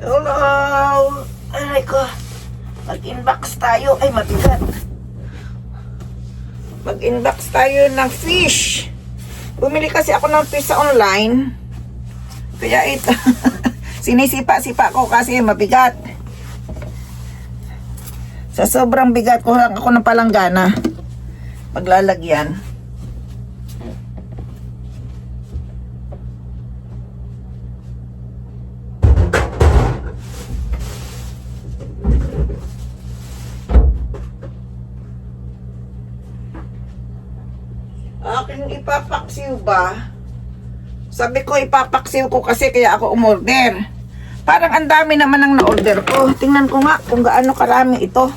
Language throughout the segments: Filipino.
Hello! Aray ko. Mag-inbox tayo. Ay, mabigat. Mag-inbox tayo ng fish. Bumili kasi ako ng fish sa online. Kaya ito. Sinisipa-sipa ko kasi mabigat. Sa sobrang bigat ko lang ako ng palanggana. Paglalagyan. Aking ipapaksiw ba? Sabi ko ipapaksiw ko kasi kaya ako umorder. Parang ang dami naman ang na-order ko. Tingnan ko nga kung gaano karami ito.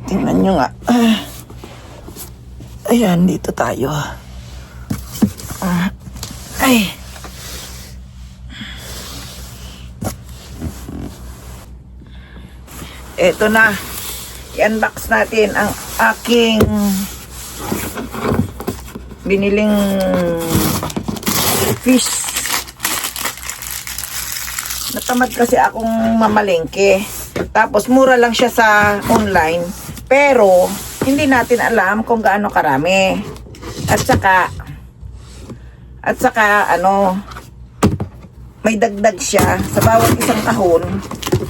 Tingnan nyo nga. Ayan, dito tayo. Ay. Eto na. I-unbox natin ang aking biniling fish. Natamad kasi akong mamalengke. Tapos mura lang siya sa online. Pero hindi natin alam kung gaano karami. At saka ano, may dagdag siya sa bawat isang kahon.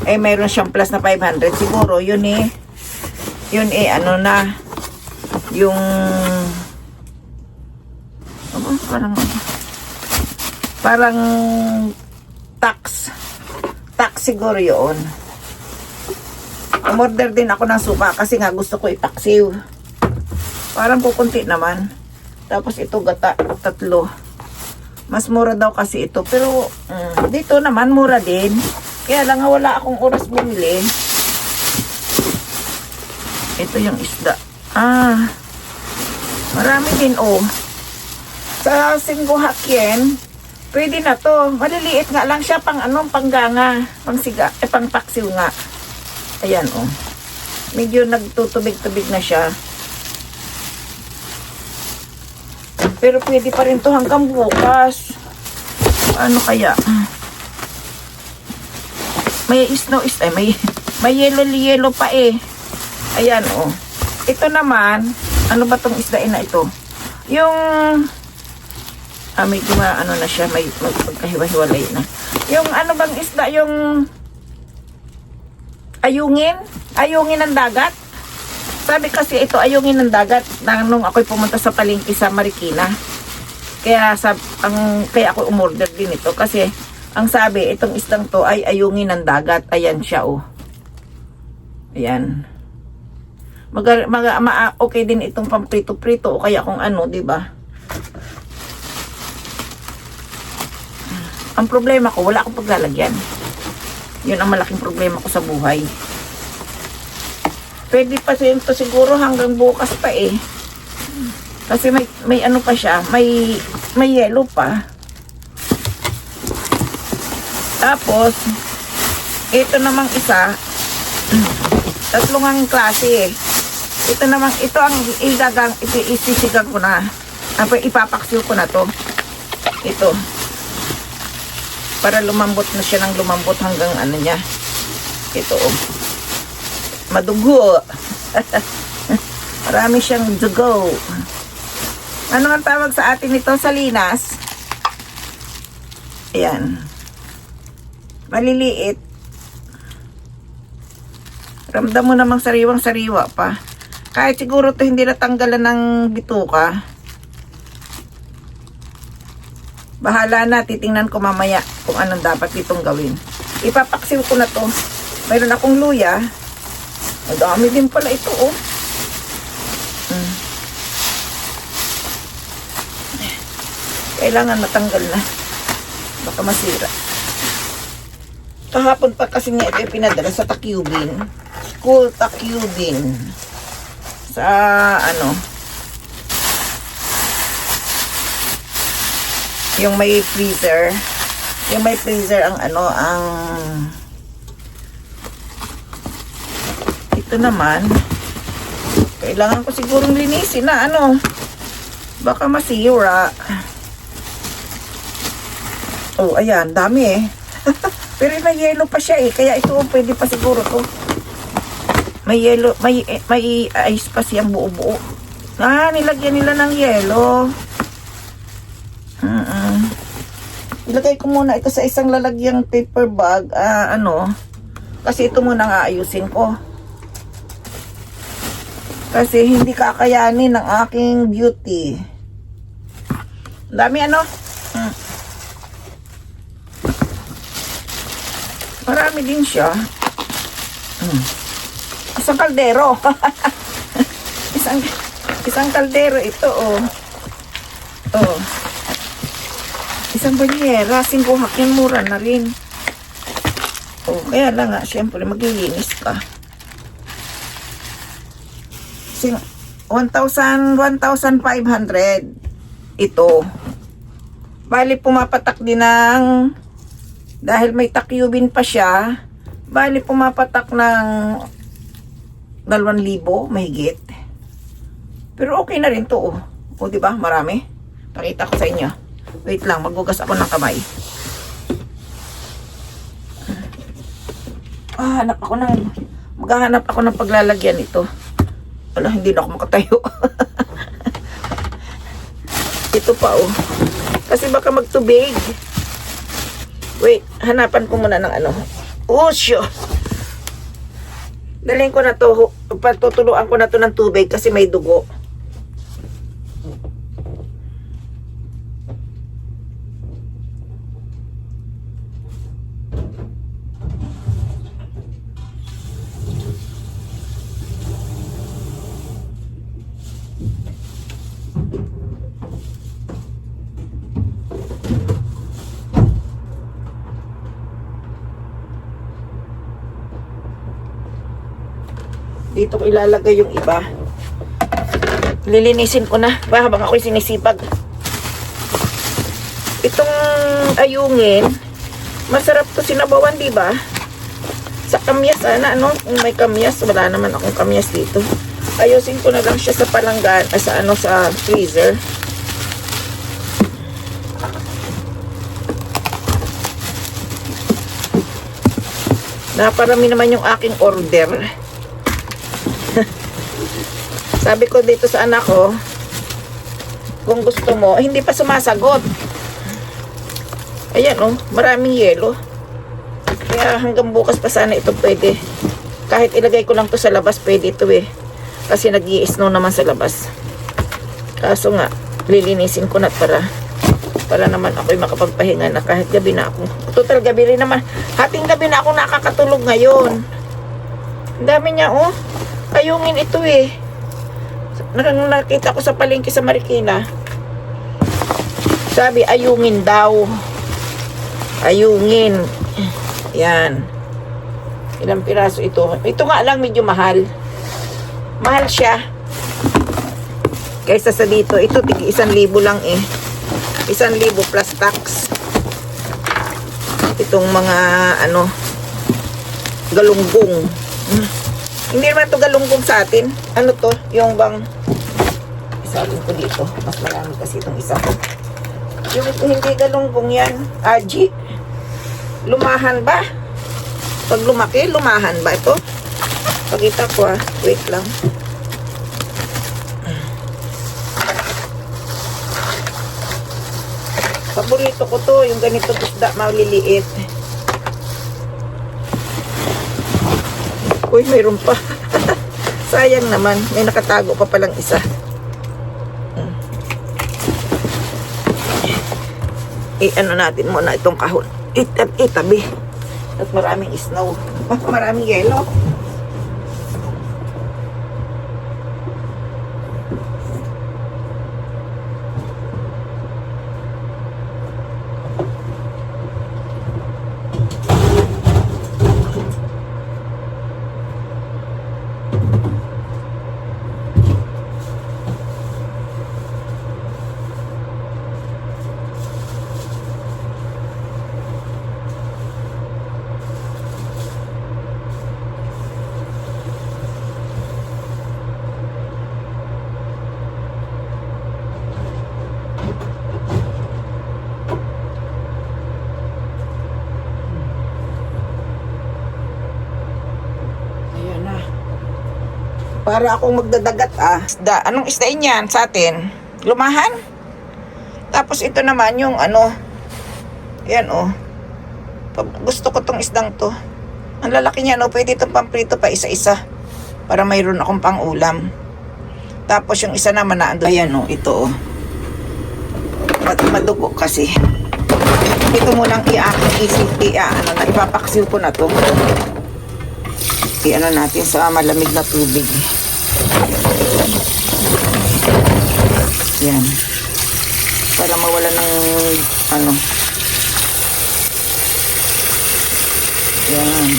Eh mayroon siyang plus na 500 siguro. Yun ano na yung parang tax siguro yun. Umorder din ako ng suka kasi nga gusto ko ipaksiw. Parang kukunti naman. Tapos ito gata, 3. Mas mura daw kasi ito. Pero dito naman mura din. Kaya lang wala akong oras bumili. Ito yung isda. Marami din Sa Singgo Hakien, pwede na to. Maliliit nga lang siya pang pangganga, pangsiga, pangpaksiw nga. Ayan Medyo nagtutubig-tubig na siya. Pero pwede pa rin to hanggang bukas. Ano kaya? May snow may yellow pa Ayan Ito naman, ano ba tong isdain na ito? Yung medyo na siya, may magkahiwa-hiwalay na. Yung ano bang isda, yung ayungin ng dagat. Sabi kasi ito ayungin ng dagat nung ako'y pumunta sa palengke sa Marikina. Kaya kaya ako umorder din ito kasi ang sabi itong isdang to ay ayungin ng dagat. Ayan siya Ayan. Okay din itong pamprito-prito o kaya kung di ba? Ang problema ko, wala akong paglalagyan. Yun ang malaking problema ko sa buhay. Pwede pa ito siguro hanggang bukas pa Kasi may ano pa siya, may yellow pa. Tapos, ito namang isa, 3 klase Ito ang isisigang ko na. Ipapaksiw ko na to. Ito. Para lumambot na siya ng lumambot hanggang niya. Ito Madugo. Marami siyang dugo. Ano ang tawag sa atin ito? Salinas. Ayan. Maliliit. Ramdam mo namang sariwang-sariwa pa. Kahit siguro to hindi natanggalan ng bituka. Bahala na, titingnan ko mamaya kung anong dapat itong gawin. Ipapaksiw ko na to. Mayroon akong luya. Madami din pala ito Kailangan matanggal na. Baka masira. Kahapon pa kasi nga ito pinadala sa Tacubin. School Tacubin. Sa yung may freezer. Yung may freezer ang ito naman kailangan ko sigurong linisin na baka masira. Oh, ayan, dami eh. Pero may yellow pa siya eh. Kaya ito, pwede pa siguro to. May yellow, may ice pa siyang buo-buo. Ah, nilagyan nila ng yellow. Ilagay ko muna ito sa isang lalagyang paper bag. Kasi ito muna nga ayusin ko. Kasi hindi kakayanin ng aking beauty. Dami marami din siya. Isang kaldero. isang kaldero ito, oh. Oh. Isang banyera, 5 hakin, mura na rin. Oh, kaya lang nga, syempre, maglilinis ka. 1,500 ito. Bali, pumapatak din ng, dahil may takyubin pa siya, bali, pumapatak ng 2,000 mahigit. Pero okay na rin to, oh. O, diba? Marami. Pakita ko sa inyo. Wait lang, maghugas ako ng kamay. Maghahanap ako ng paglalagyan ito. Wala, hindi na ako makatayo. Ito pa, oh. Kasi baka magtubig. Wait, hanapan ko muna ng Usyo. Dalhin ko na to. Patutuluan ko na to ng tubig kasi may dugo. Dito ko ilalagay yung iba. Lilinisin ko na habang ako'y sinisipag. Itong ayungin, masarap to sinabawan, di ba? Sa kamyas, kung may kamyas, wala naman akong kamyas dito. Ayusin ko na lang siya sa palanggan, sa freezer. Naparami naman yung aking order. Sabi ko dito sa anak ko, kung gusto mo, hindi pa sumasagot. Ayan, oh, maraming yelo. Kaya hanggang bukas pa sana ito pwede. Kahit ilagay ko lang to sa labas, pwede ito eh. Kasi nag-i-snow naman sa labas. Kaso nga, lilinisin ko na para naman ako'y makapagpahinga na kahit gabi na ako. Total gabi rin naman. Hating gabi na ako nakakatulog ngayon. Ang dami niya, oh. Ayungin ito eh. Nakita ko sa palengke sa Marikina. Sabi, ayungin daw. Ayungin. Yan. Ilang piraso ito. Ito nga lang medyo mahal. Mahal siya. Kaysa sa dito. Ito, 1,000 lang eh. 1,000 plus tax. Itong mga, galunggong. Hindi naman ito galunggong sa atin. Ano to? Yung bang isalin ko dito. Mas marami kasi itong isa. Yung ito hindi galunggong yan. Aji. Lumahan ba? Pag lumaki, lumahan ba ito? Pakita ko Wait lang. Paborito ko to. Yung ganito isda maliliit. Uy, mayroon pa. Sayang naman. May nakatago pa palang isa. Natin muna itong kahon. Itabi. At maraming snow. Maraming yellow. Para akong magdadagat Isda. Anong isdain yan sa atin? Lumahan? Tapos ito naman yung ano. Yan gusto ko tong isdang to. Ang lalaki niya pwede itong pamprito pa isa-isa. Para mayroon akong pang ulam. Tapos yung isa naman na ando. Ayan ito madugo kasi. Ito munang ipapaksiw ko na to. I-ano natin sa malamig na tubig. Yan. Para mawala ng ano. Yan.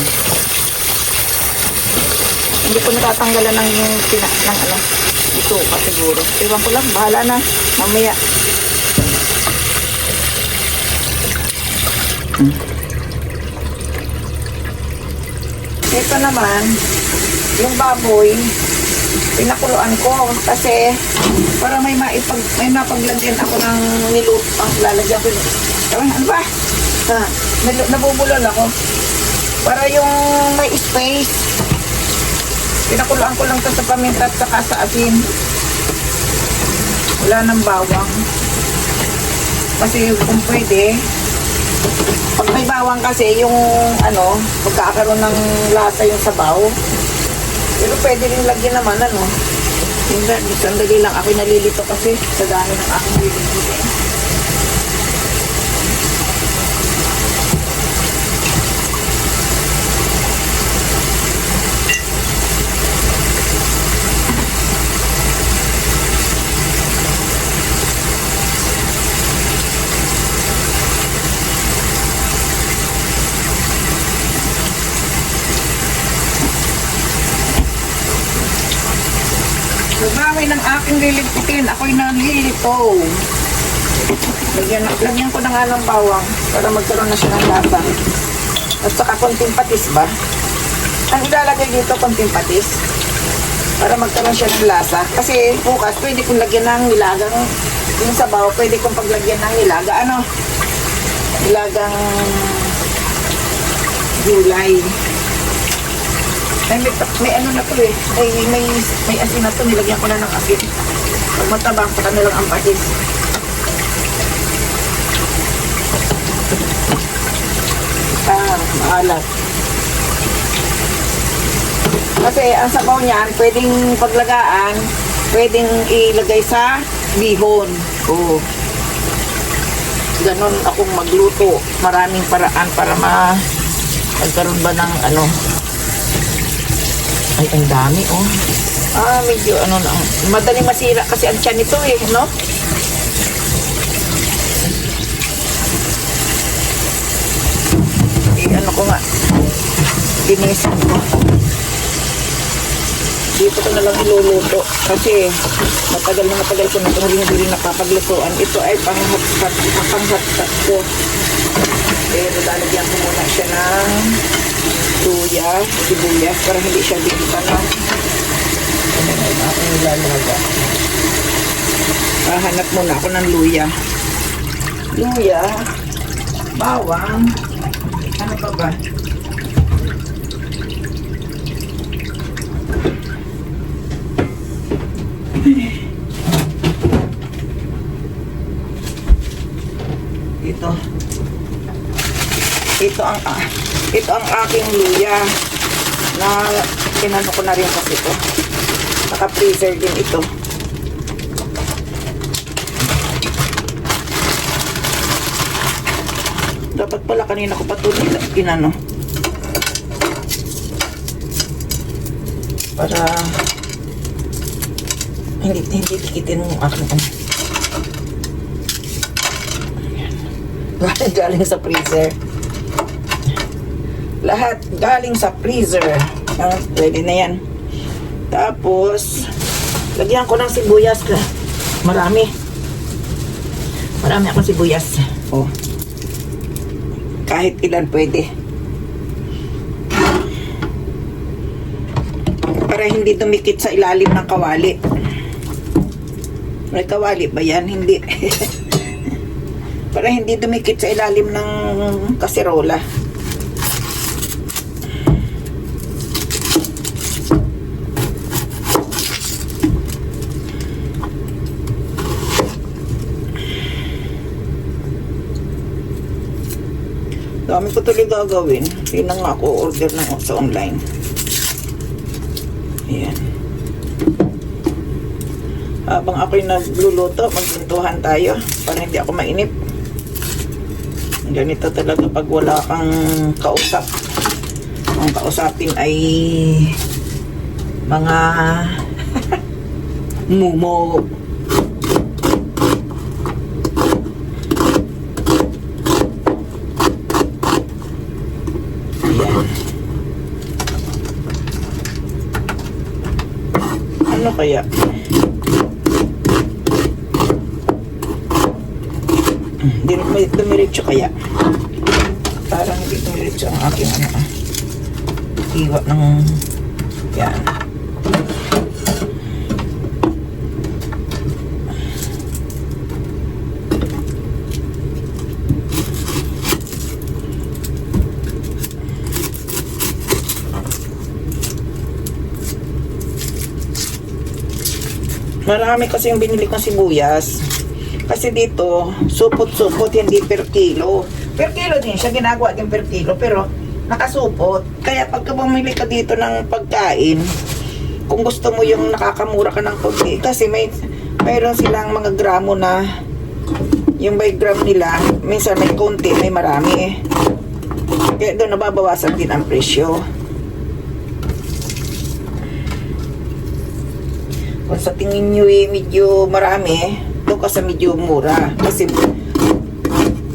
Hindi ko natatanggalan ng ano. Ito pa siguro. Ewan ko lang, bahala na. Mamaya. Ito naman, yung baboy, pinakuluan ko kasi para may mapaglagyan ako ng niluto. Lalagyan ko. Ano ba? Nabubulol ako. Para yung may space. Pinakuluan ko lang to sa paminta at saka sa asin. Wala nang bawang. Kasi kung pwede, pag may bawang kasi yung ano, magkakaroon ng lasa yung sabaw. Pero pwede rin lagyan naman sandali lang ako nalilito kasi sa dami ng aking nililito. Bawi ng aking lilipitin. Ako'y nalilito. Lagyan ko na nga ng bawang para magkaroon na siya ng lasa. At saka konting patis ba? Ang ilalagay dito, konting patis. Para magkaroon siya ng lasa. Kasi bukas, pwede kong lagyan ng nilagang yung sabaw. Pwede kong paglagyan ng nilaga. Nilagang gulay. May ano na to may asin na to, nilagyan ko na ng asin. Pag matabang, saka na lang ang patis. Maalat. Kasi ang sabaw niyan, pwedeng paglagaan, pwedeng ilagay sa bihon. Ganon akong magluto. Maraming paraan para magkaroon ba ng ano. Ay, ang dami, medyo lang. Madaling masira kasi ang tiyan nito, no? Ano ko nga. Dinisin ko. Dito ko na lang iluluto. Kasi, matagal ko na itong hindi nakapaglutuan. Ito ay panghatsat ko. Pero lalagyan ko muna siya ng luya, sibuyas para hindi siya bigitan ng aking ilalaga. Hanap muna ako ng luya, bawang, ano pa ba? Ito ang aking luya na kinano ko na rin kasi ito. Naka-freezer din ito. Dapat pala kanina ko pa ito kinano. Para hindi tikitin mo aking galing sa freezer. Lahat galing sa freezer. Pwede na yan. Tapos, lagyan ko ng sibuyas. Marami akong sibuyas. Kahit ilan pwede. Para hindi dumikit sa ilalim ng kawali. May kawali ba yan? Hindi. Para hindi dumikit sa ilalim ng kaserola. Dami ko tuloy gagawin. Hindi na nga ako order na sa online. Ayan. Habang ako'y nagluluto, maglutuhan tayo para hindi ako mainip. Ganito talaga pag wala kang kausap. Ang kausapin ay mga mumo. Ayan. Ano kaya? Hindi may dumiretso kaya. Parang hindi dumiretso ang aking iwa ng yan. Marami kasi yung binili kong sibuyas. Kasi dito, supot-supot, hindi per kilo. Per kilo din siya, ginagawa din per kilo, pero nakasupot. Kaya pagka bumili ka dito ng pagkain, kung gusto mo yung nakakamura ka ng konti, kasi mayroon silang mga gramo na, yung by gram nila, minsan may konti, may marami. Kaya doon nababawasan din ang presyo. Kung sa tingin nyo medyo marami, doon ka sa medyo mura. Kasi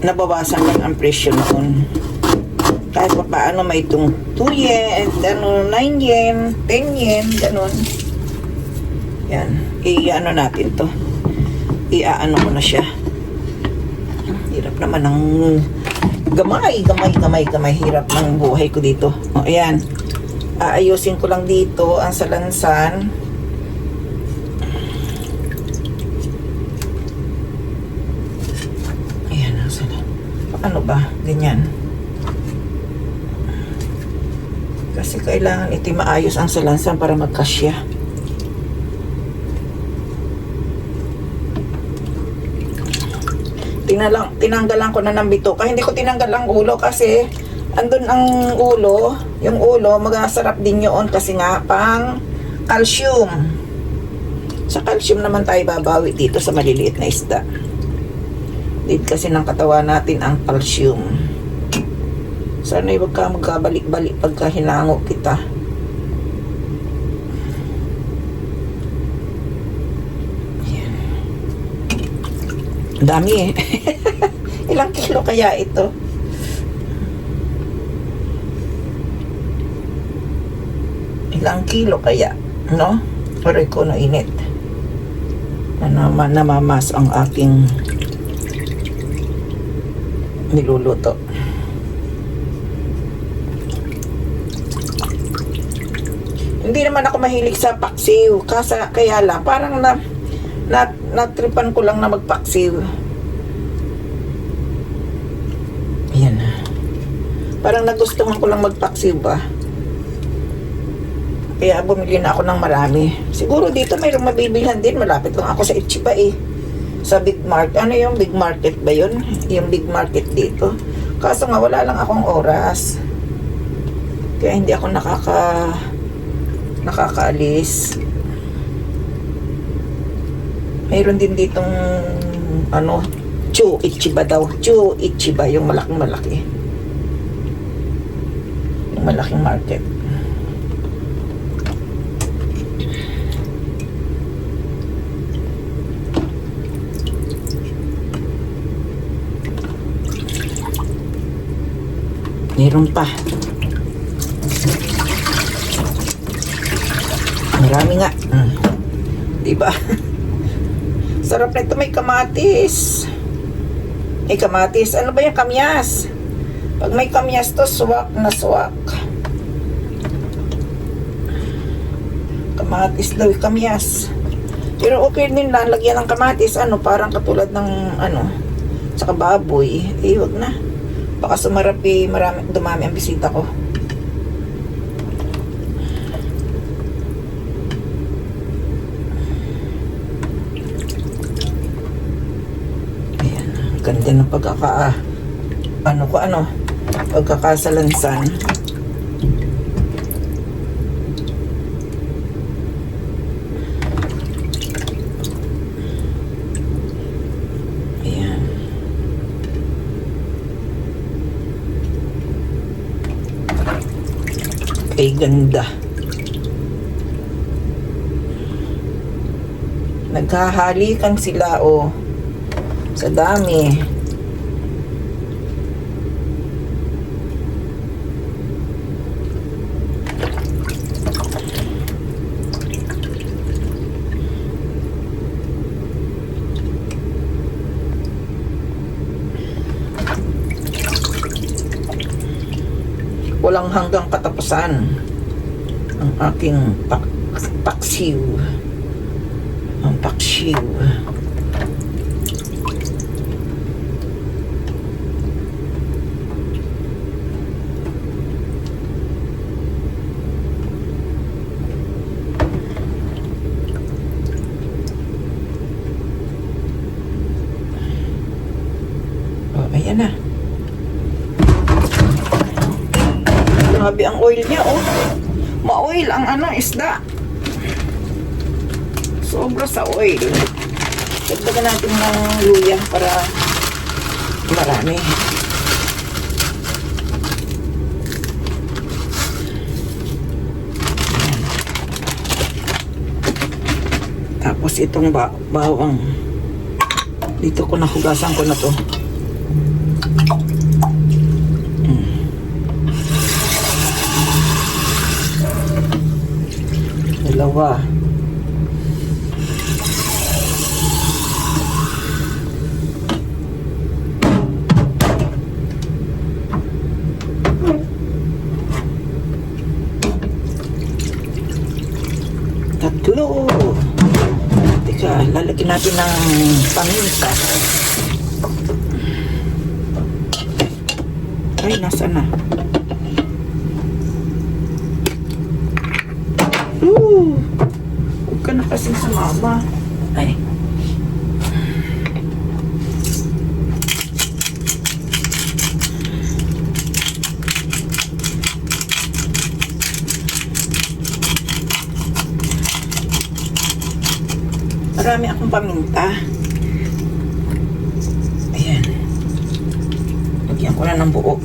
nabawasan lang ang presyo noon. Kahit pa paano may itong 2 yen, 9 yen, 10 yen, ganun. Yan. I-ano natin to. I-ano ko na siya. Hirap naman ng gamay. Hirap ng buhay ko dito. O, ayan. Aayusin ko lang dito ang salansan. Ano ba? Ganyan. Kasi kailangan iti maayos ang salansan para magkasya. Tinanggalan ko na ng bituka. Hindi ko tinanggal ang ulo kasi andun ang ulo. Yung ulo, magasarap din yun kasi nga pang calcium. Sa calcium naman tayo babawi dito sa maliliit na isda. Need kasi ng katawan natin ang calcium. Sana huwag ka magkabalik-balik pagka hinango kita. Ayan. Dami eh. Ilang kilo kaya ito? Ilang kilo kaya? No? Aray ko na init. Namamas ang aking niluluto. Hindi naman ako mahilig sa paksiw. Kaya lang, parang natripan ko lang na magpaksiw. Ayan na. Parang nagustuhan ko lang magpaksiw ba. Kaya bumili na ako ng marami. Siguro dito mayroong mabibilhan din. Malapit lang ako sa Ichiba eh. Sa Big Market. Ano yung Big Market ba yun? Yung Big Market dito. Kaso nga wala lang akong oras. Kaya hindi ako nakakaalis. Mayroon din ditong Chu Ichiba daw. Chu Ichiba, yung malaking-malaki. Yung malaking market. Meron pa. Marami nga. Diba? Sarap na ito. May kamatis. May kamatis. Ano ba yung kamyas? Pag may kamyas to, swak na swak. Kamatis daw yung kamyas. Pero okay din lang. Lagyan ng kamatis. Parang katulad ng saka baboy. Wag na. Baka sumarap dumami ang bisita ko. Ayan, ganda ng pagkaka pagkakasalansan. Ayan. Ay, ganda. Naghahalikan sila, oh. Sa dami. Walang hanggang katapusan ang aking paksiw. Ang paksiw. Oh, ayan na. Grabe ang oil niya, oh. Ma-oil ang isda. Sobra sa oil. Dagdagan natin ng luya para marami. Tapos itong bawang. Dito ko nahugasan ko na to. Dalawa. Tatlo. Teka, lalagyan natin ng paminta. Ay, nasa na? Huwag ka na kasing sumama. Ay. Marami akong paminta. Ayan. Lagyan ko na ng buo.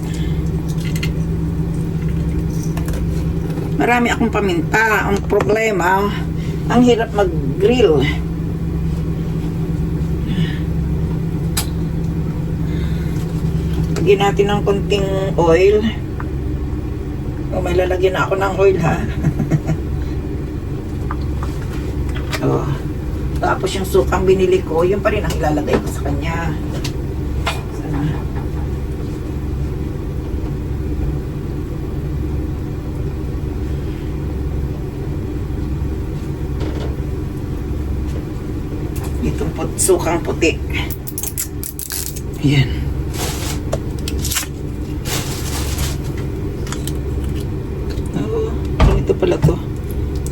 Marami akong paminta. Ang problema, ang hirap mag-grill. Lagyan natin ng konting oil. O, may lalagyan na ako ng oil, ha? O. Tapos yung sukang binili ko, yun pa rin ang ilalagay ko sa kanya. Sana. Itong sukang puti. Ayan. Oh, ito pala to.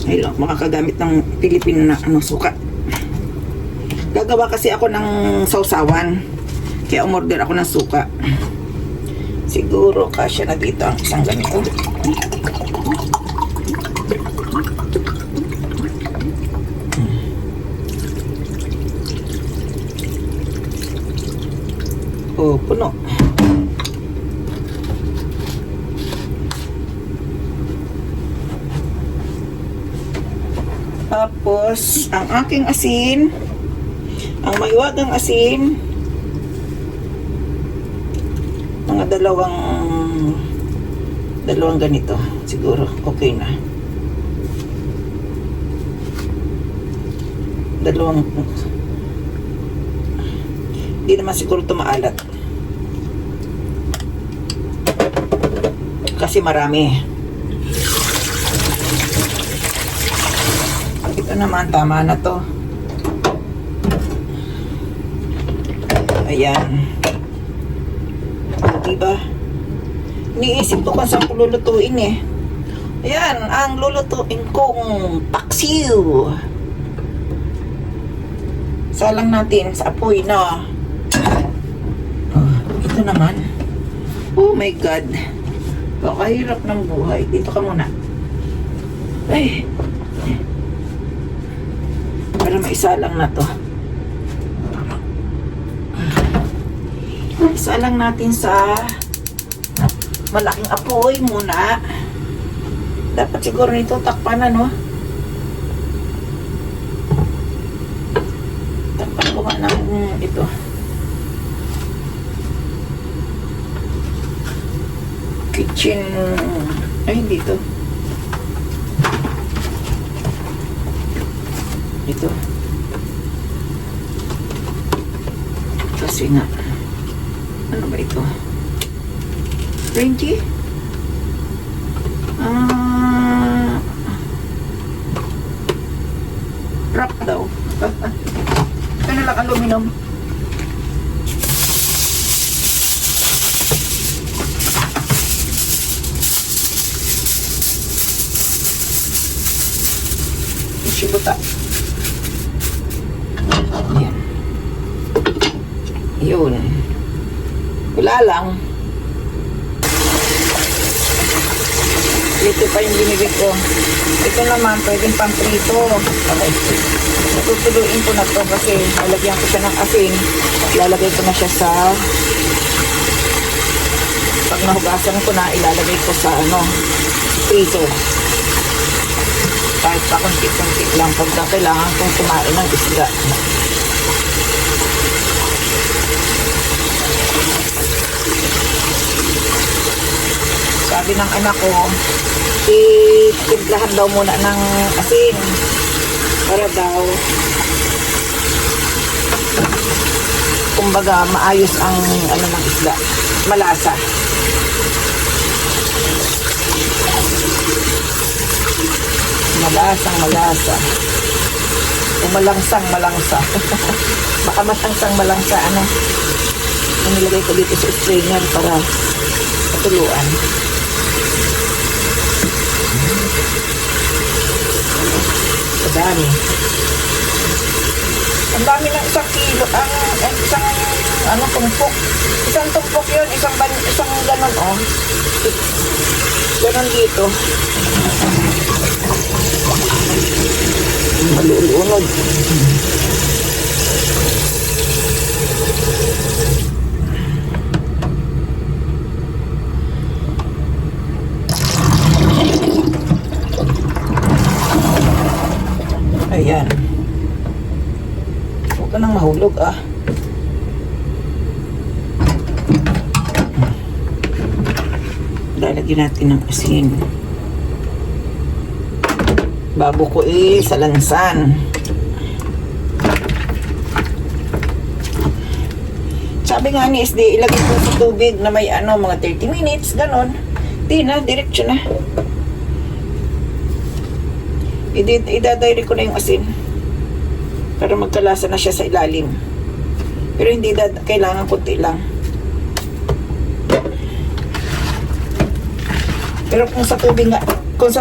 Ay lang, makakagamit ng Pilipino na suka. Gagawa kasi ako ng sausawan. Kaya umorder ako ng suka. Siguro kasya na dito ang isang ganito. Oh, puno. Tapos, ang aking asin, ang maiwagang asin, mga dalawang ganito, siguro okay na. Dalawang, hindi naman siguro ito maalat kasi marami. Ito naman, tama na to. Ayan. Diba? Iniisip ko kung saan ko lulutuin eh. Ayan, ang lulutuin kong paksiw. Salang natin sa apoy na. Ito naman. Oh my God. Pakahirap ng buhay. Dito ka muna. Ay. Para maisa lang na to. Isa lang natin sa malaking apoy muna. Dapat siguro nito takpan, ano? Takpan ko nga ng ito. Kitchen. Ay, hindi to. Ito. Kasi nga. Ano ba ito? Renji? Wrap daw. Ano lang, aluminum. Shibuta. Yan. Yun. Wala lang. Ito pa yung binili ko. Ito naman, pwedeng pang-prito. Okay. Tutuluin ko na to kasi lalagyan ko siya ng asin. Ilalagay ko na siya sa... Pag nahugasan ko na, ilalagay ko sa prito. Kahit pa konti-konti lang pagka kailangan kong kumain ng isda. Sabi ng anak ko, itimplahan daw muna ng asin para daw kumbaga maayos ang ng isda, malasa. Malasa. Kung malangsa. Baka matangsang malangsa, nilagay ko dito sa strainer para patuluan. Dami. Ang dami ng 1 kilo. Ang tumpok. Isang tumpok yun. Isang ganon, oh. Ganon dito. Malulunod. Ayan. Huwag ka nang mahulog, ah. Lalagyan natin ng asin. Babo ko sa lansan. Sabi nga ni SD, ilagay ko sa tubig na may mga 30 minutes, ganon. Di na, diretso na. Idadayri ko na yung asin para magkalasa na siya sa ilalim, pero hindi kailangan kunti lang. Pero kung sa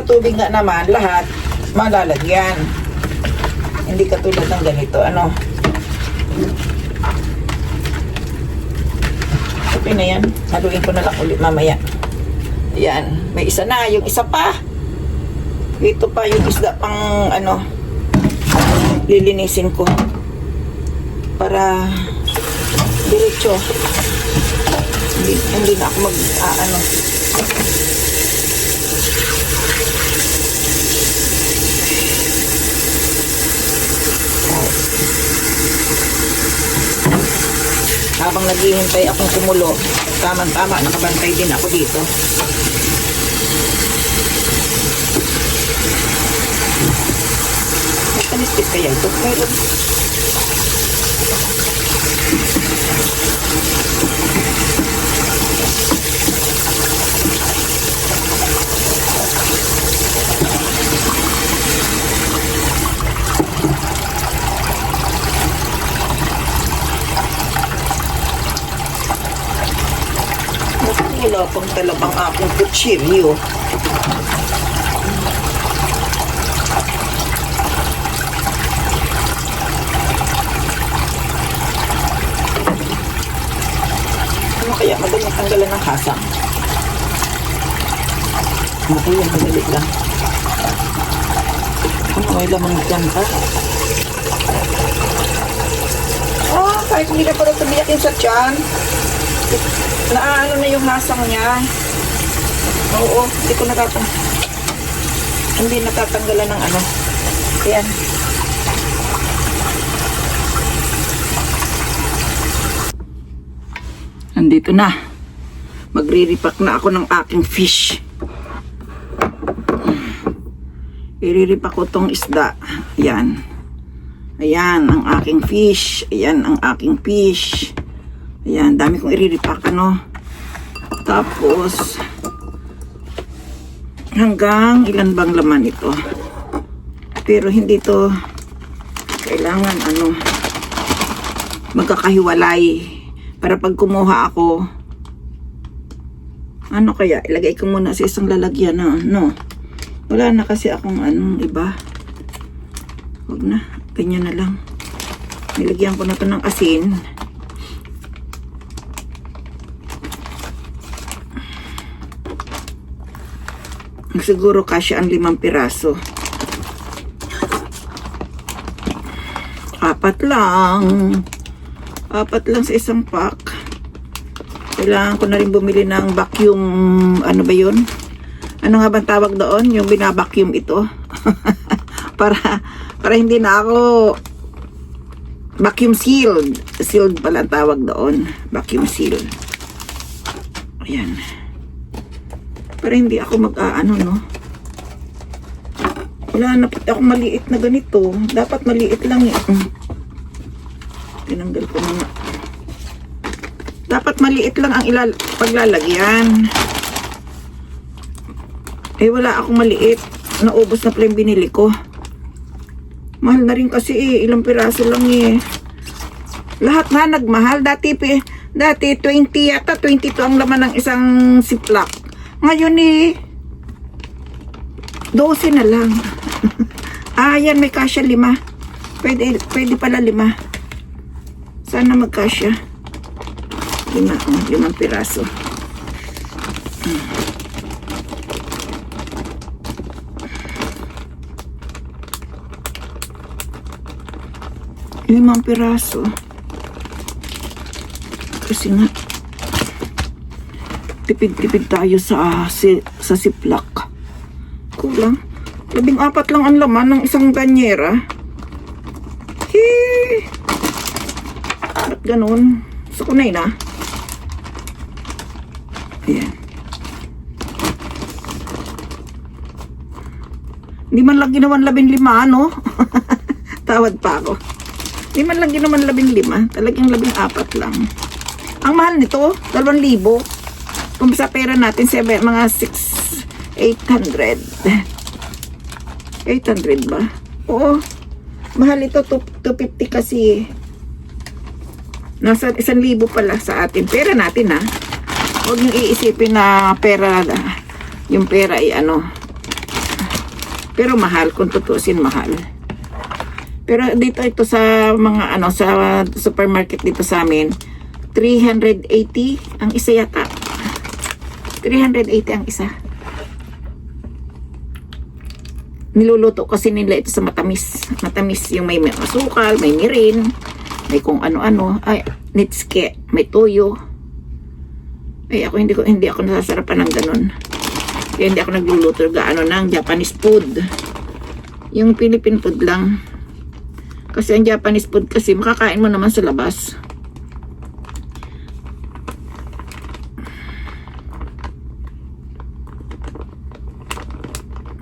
tubig nga naman lahat malalagyan, hindi katulad ng ganito. Okay na yan, haluin ko na lang ulit mamaya. Ayan, may isa na, yung isa pa. Ito pa yung isda pang lilinisin ko para diretso. Hindi na ako habang naghihintay akong kumulo, tama nakabantay din ako dito. Tanistik kaya ito? Meron. Wala pang talabang akong kutsilyo. Kaya madali tanggal natanggalan ng hasang. Okay, yan, madali lang. Ano, may laman dyan pa? Kahit hindi ka parang tumiyakin sa tiyan, naano na yung hasang niya. Oo, hindi natatanggalan ng ano. Ayan. Nandito na. Magre-repack na ako ng aking fish. I-repack ko tong isda. Ayan. Ayan ang aking fish. Ayan ang aking fish. Ayan, dami kong i-repack, ano. Tapos, hanggang ilan bang laman ito. Pero hindi to kailangan, ano, magkakahiwalay. Para pag kumuha ako, ano kaya, ilagay ko muna sa isang lalagyan na, no. Wala na kasi akong anong iba. Huwag na. Ganyan na lang. Nilagyan ko na to ng asin. Siguro kasya ang 5 piraso. 4 lang. 4 lang sa isang pack. Kailangan ko na rin bumili ng vacuum. Ano ba yun? Ano nga bang tawag doon? Yung binabacuum ito. para hindi na ako vacuum sealed. Sealed pala ang tawag doon. Vacuum sealed. Ayan. Para hindi ako mag-aano, no? Wala na pati ako maliit na ganito. Dapat maliit lang eh. Tinanggal ko muna. Dapat maliit lang ang paglalagyan. Eh wala akong maliit. Naubos na pala yung binili ko. Mahal na rin kasi eh. Ilang piraso lang eh. Lahat na nagmahal. Dati 20 yata. 22 ang laman ng isang Ziploc. Ngayon eh 12 na lang. Yan may kasya 5. Pwede pala 5. Sana magkasya. 5 piraso. Limang piraso. Kasi nga tipid-tipid tayo sa Ziploc. Kulang. 14 lang ang laman ng isang banyera. Ba't ganun? Sa kunay na. Ayan. Hindi man lang ginawan 15, no? Tawad pa ako. Hindi man lang ginawan 15. Talagang 14 lang. Ang mahal nito, 2,000. Kung sa pera natin, mga 800 ba? Oo. Mahal ito, 250 kasi. Nasa 1,000 pala sa atin. Pera natin, ha? Huwag niyong iisipin na pera, yung pera ay ano. Pero mahal, kung tutusin, mahal. Pero dito ito sa mga sa supermarket dito sa amin, 380 ang isa yata. 380 ang isa. Niluluto kasi nila ito sa matamis. Matamis yung may asukal, may mirin, may kung ano-ano. Ay, nitsuke, may toyo. Ay, hindi ako nasasarapan ng ganun. Kaya hindi ako nagluluto ng Japanese food. Yung Philippine food lang. Kasi ang Japanese food kasi makakain mo naman sa labas.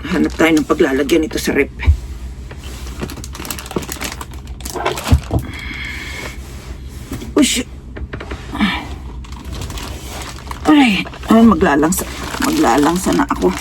Hanap tayo ng paglalagyan ito sa rep. Ush! Ay, maglalangsa na ako.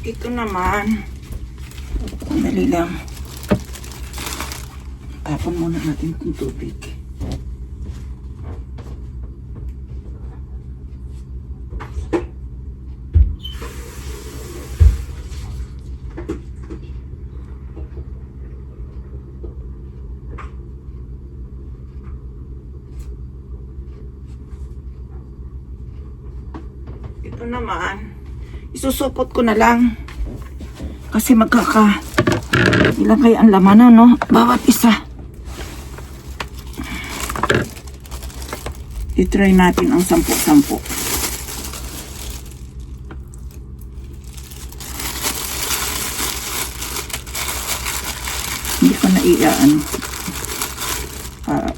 Ito naman. Dali lang. Tapon muna natin itong tubig. Ito naman, isusupot ko na lang. Kasi ilan kaya ang laman, no? Bawat isa. I-try natin ang 10-10. Hindi ko na iaan.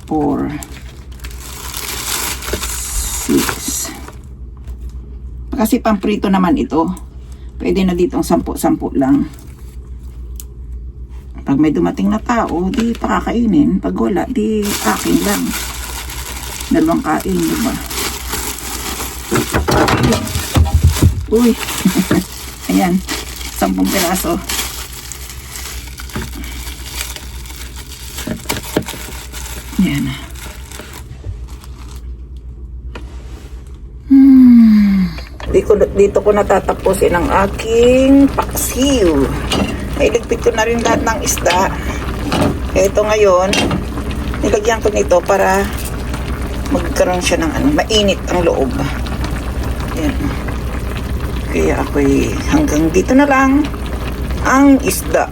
4, 6. Kasi pamprito naman ito. Pwede na dito ang 10-10 lang. Pag may dumating na tao, di pakakainin. Pag wala, di akin lang. 2 kain, di ba? Uy! Ayan, 10 piraso. Ayan. Dito ko natatapusin ang aking paksiw. Iligpit ko na rin lahat ng isda. Ito ngayon, nilagyan ko nito para magkaroon siya ng mainit ang loob. Ayan. Kaya ako'y hanggang dito na lang ang isda.